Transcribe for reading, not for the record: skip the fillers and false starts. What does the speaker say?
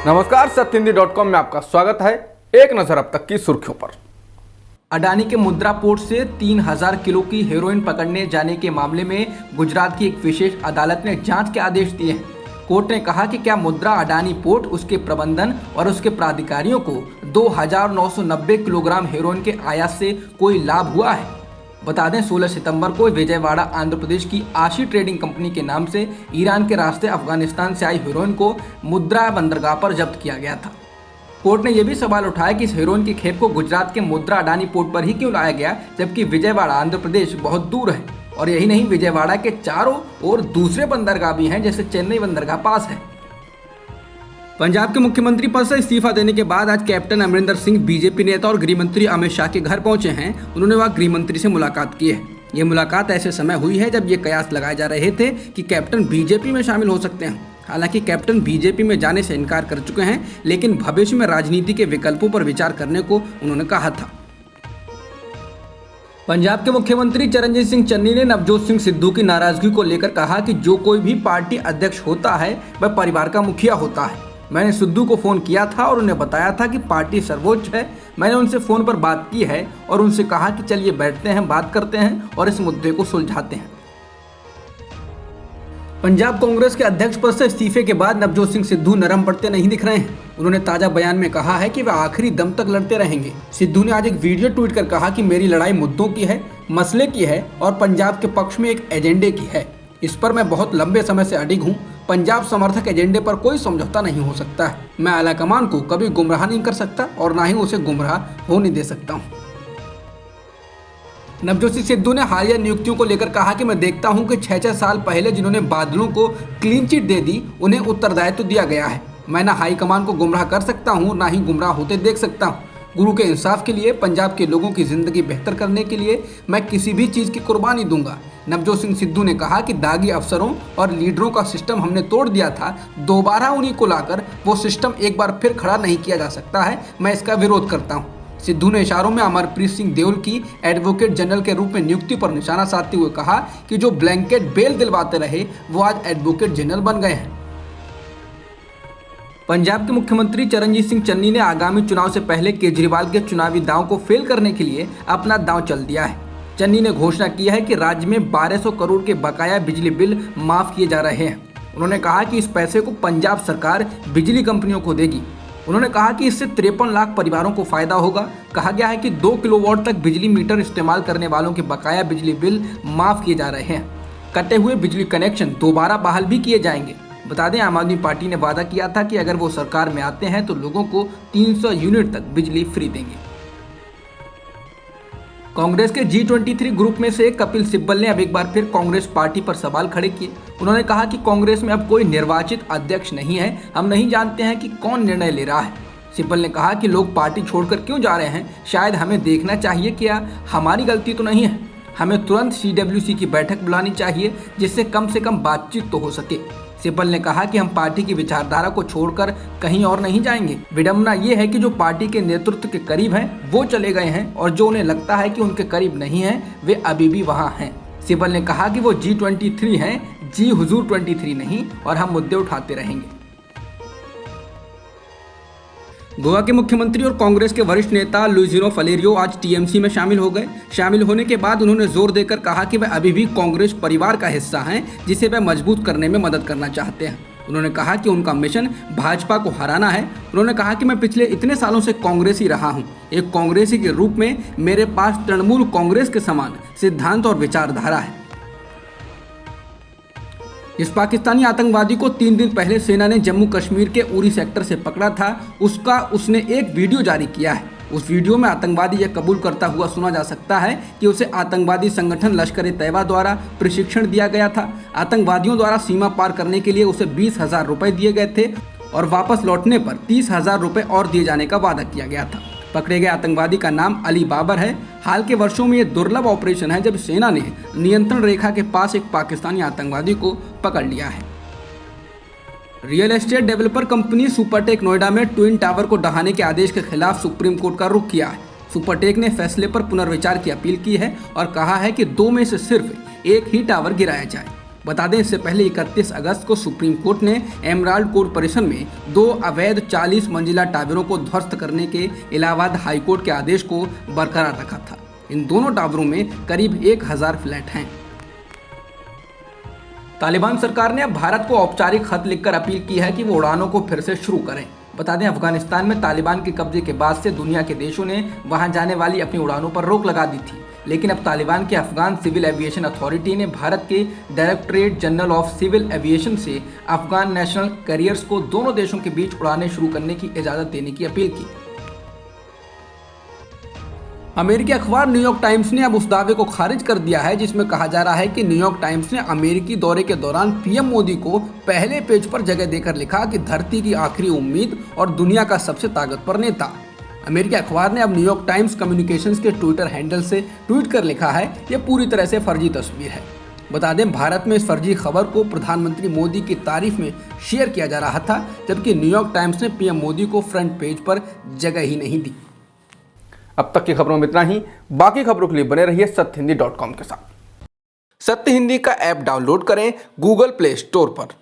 नमस्कार, सत्यहिंदी.com में आपका स्वागत है। एक नजर अब तक की सुर्खियों पर। अडानी के मुद्रा पोर्ट से 3000 किलो की हेरोइन पकड़ने जाने के मामले में गुजरात की एक विशेष अदालत ने जांच के आदेश दिए हैं। कोर्ट ने कहा कि क्या मुद्रा अडानी पोर्ट, उसके प्रबंधन और उसके प्राधिकारियों को 2990 किलोग्राम हेरोइन के आयात से कोई लाभ हुआ है। बता दें, 16 सितंबर को विजयवाड़ा आंध्र प्रदेश की आशी ट्रेडिंग कंपनी के नाम से ईरान के रास्ते अफगानिस्तान से आई हेरोइन को मुद्रा बंदरगाह पर जब्त किया गया था। कोर्ट ने यह भी सवाल उठाया कि इस हेरोइन की खेप को गुजरात के मुद्रा अडानी पोर्ट पर ही क्यों लाया गया, जबकि विजयवाड़ा आंध्र प्रदेश बहुत दूर है। और यही नहीं, विजयवाड़ा के चारों ओर दूसरे बंदरगाह भी हैं, जैसे चेन्नई बंदरगाह पास है। पंजाब के मुख्यमंत्री पद से इस्तीफा देने के बाद आज कैप्टन अमरिंदर सिंह बीजेपी नेता और गृह मंत्री अमित शाह के घर पहुंचे हैं। उन्होंने वहां गृह मंत्री से मुलाकात की है। ये मुलाकात ऐसे समय हुई है जब ये कयास लगाए जा रहे थे कि कैप्टन बीजेपी में शामिल हो सकते हैं। हालांकि कैप्टन बीजेपी में जाने से इनकार कर चुके हैं, लेकिन भविष्य में राजनीति के विकल्पों पर विचार करने को उन्होंने कहा था। पंजाब के मुख्यमंत्री चरणजीत सिंह चन्नी ने नवजोत सिंह सिद्धू की नाराजगी को लेकर कहा कि जो कोई भी पार्टी अध्यक्ष होता है वह परिवार का मुखिया होता है। मैंने सिद्धू को फ़ोन किया था और उन्हें बताया था कि पार्टी सर्वोच्च है। मैंने उनसे फ़ोन पर बात की है और उनसे कहा कि चलिए बैठते हैं, बात करते हैं और इस मुद्दे को सुलझाते हैं। पंजाब कांग्रेस के अध्यक्ष पद से इस्तीफे के बाद नवजोत सिंह सिद्धू नरम पड़ते नहीं दिख रहे हैं। उन्होंने ताज़ा बयान में कहा है कि वे आखिरी दम तक लड़ते रहेंगे। सिद्धू ने आज एक वीडियो ट्वीट कर कहा कि मेरी लड़ाई मुद्दों की है, मसले की है और पंजाब के पक्ष में एक एजेंडे की है। इस पर मैं बहुत लंबे समय से अडिग हूँ। पंजाब समर्थक एजेंडे पर कोई समझौता नहीं हो सकता है। मैं आलाकमान को कभी गुमराह नहीं कर सकता और ना ही उसे गुमराह होने दे सकता हूँ। नवजोत सिंह सिद्धू ने हालिया नियुक्तियों को लेकर कहा कि मैं देखता हूं कि 6-6 साल पहले जिन्होंने बादलों को क्लीन चिट दे दी, उन्हें उत्तरदायित्व दिया गया है। मैं ना हाईकमान को गुमराह कर सकता हूं, ना ही गुमराह होते देख सकता हूं। गुरु के इंसाफ के लिए, पंजाब के लोगों की जिंदगी बेहतर करने के लिए मैं किसी भी चीज़ की कुर्बानी दूंगा। नवजोत सिंह सिद्धू ने कहा कि दागी अफसरों और लीडरों का सिस्टम हमने तोड़ दिया था, दोबारा उन्हीं को लाकर वो सिस्टम एक बार फिर खड़ा नहीं किया जा सकता है। मैं इसका विरोध करता हूँ। सिद्धू ने इशारों में अमरप्रीत सिंह देओल की एडवोकेट जनरल के रूप में नियुक्ति पर निशाना साधते हुए कहा कि जो ब्लैंकेट बेल दिलवाते रहे वो आज एडवोकेट जनरल बन गए हैं। पंजाब के मुख्यमंत्री चरणजीत सिंह चन्नी ने आगामी चुनाव से पहले केजरीवाल के चुनावी दांव को फेल करने के लिए अपना दांव चल दिया है। चन्नी ने घोषणा की है कि राज्य में 1200 करोड़ के बकाया बिजली बिल माफ किए जा रहे हैं। उन्होंने कहा कि इस पैसे को पंजाब सरकार बिजली कंपनियों को देगी। उन्होंने कहा कि इससे 53 लाख परिवारों को फायदा होगा। कहा गया है कि 2 किलोवाट तक बिजली मीटर इस्तेमाल करने वालों के बकाया बिजली बिल माफ किए जा रहे हैं। कटे हुए बिजली कनेक्शन दोबारा बहाल भी किए जाएंगे। बता दें, आम आदमी पार्टी ने वादा किया था कि अगर वो सरकार में आते हैं तो लोगों को 300 यूनिट तक बिजली फ्री देंगे। कांग्रेस के G23 ग्रुप में से कपिल सिब्बल ने अब एक बार फिर कांग्रेस पार्टी पर सवाल खड़े किए। उन्होंने कहा कि कांग्रेस में अब कोई निर्वाचित अध्यक्ष नहीं है, हम नहीं जानते हैं कि कौन निर्णय ले रहा है। सिब्बल ने कहा कि लोग पार्टी छोड़कर क्यों जा रहे हैं, शायद हमें देखना चाहिए कि हमारी गलती तो नहीं है। हमें तुरंत CWC की बैठक बुलानी चाहिए जिससे कम से कम बातचीत तो हो सके। सिब्बल ने कहा कि हम पार्टी की विचारधारा को छोड़कर कहीं और नहीं जाएंगे। विडंबना ये है कि जो पार्टी के नेतृत्व के करीब हैं वो चले गए हैं और जो उन्हें लगता है कि उनके करीब नहीं हैं वे अभी भी वहां हैं। सिब्बल ने कहा कि वो G23 हैं, जी हुजूर 23 नहीं, और हम मुद्दे उठाते रहेंगे। गोवा के मुख्यमंत्री और कांग्रेस के वरिष्ठ नेता लुइजिनो फलेरियो आज TMC में शामिल हो गए। शामिल होने के बाद उन्होंने जोर देकर कहा कि वे अभी भी कांग्रेस परिवार का हिस्सा हैं, जिसे वे मजबूत करने में मदद करना चाहते हैं। उन्होंने कहा कि उनका मिशन भाजपा को हराना है। उन्होंने कहा कि मैं पिछले इतने सालों से कांग्रेसी रहा हूं। एक कांग्रेसी के रूप में मेरे पास तृणमूल कांग्रेस के समान सिद्धांत और विचारधारा है। इस पाकिस्तानी आतंकवादी को 3 दिन पहले सेना ने जम्मू कश्मीर के उरी सेक्टर से पकड़ा था, उसने एक वीडियो जारी किया है। उस वीडियो में आतंकवादी यह कबूल करता हुआ सुना जा सकता है कि उसे आतंकवादी संगठन लश्कर-ए-तैयबा द्वारा प्रशिक्षण दिया गया था। आतंकवादियों द्वारा सीमा पार करने के लिए उसे 20,000 रुपये दिए गए थे और वापस लौटने पर 30,000 रुपये और दिए जाने का वादा किया गया था। पकड़े गए आतंकवादी का नाम अली बाबर है। हाल के वर्षों में ये दुर्लभ ऑपरेशन है जब सेना ने नियंत्रण रेखा के पास एक पाकिस्तानी आतंकवादी को पकड़ लिया है। Real estate developer company Supertech Noida में ट्विन टावर को ढहाने के आदेश के खिलाफ सुप्रीम कोर्ट का रुख किया है। सुपरटेक ने फैसले पर पुनर्विचार की अपील की है और कहा है कि 2 में से सिर्फ एक ही टावर गिराया जाए। बता दें, इससे पहले 31 अगस्त को सुप्रीम कोर्ट ने एमराल्ड कॉरपोरेशन में 2 अवैध 40 मंजिला टावरों को ध्वस्त करने के इलाहाबाद हाईकोर्ट के आदेश को बरकरार रखा था। इन दोनों टावरों में करीब 1000 फ्लैट हैं। तालिबान सरकार ने अब भारत को औपचारिक खत लिखकर अपील की है कि वो उड़ानों को फिर से शुरू करें। बता दें, अफगानिस्तान में तालिबान के कब्जे के बाद से दुनिया के देशों ने वहां जाने वाली अपनी उड़ानों पर रोक लगा दी थी, लेकिन अब तालिबान के अफगान सिविल एविएशन अथॉरिटी ने भारत के directorate general of civil aviation से अफगान नेशनल कैरियर्स को दोनों देशों के बीच उड़ानें शुरू करने की इजाज़त देने की अपील की। अमेरिकी अखबार न्यूयॉर्क टाइम्स ने अब उस दावे को खारिज कर दिया है जिसमें कहा जा रहा है कि न्यूयॉर्क टाइम्स ने अमेरिकी दौरे के दौरान पीएम मोदी को पहले पेज पर जगह देकर लिखा कि धरती की आखिरी उम्मीद और दुनिया का सबसे ताकतवर नेता। अमेरिकी अखबार ने अब न्यूयॉर्क टाइम्स कम्युनिकेशंस के ट्विटर हैंडल से ट्वीट कर लिखा है, यह पूरी तरह से फर्जी तस्वीर है। बता दें, भारत में इस फर्जी खबर को प्रधानमंत्री मोदी की तारीफ में शेयर किया जा रहा था, जबकि न्यूयॉर्क टाइम्स ने पीएम मोदी को फ्रंट पेज पर जगह ही नहीं दी। अब तक की खबरों में इतना ही। बाकी खबरों के लिए बने रहिए सत्यहिंदी.com के साथ। सत्य हिंदी का ऐप डाउनलोड करें गूगल प्ले स्टोर पर।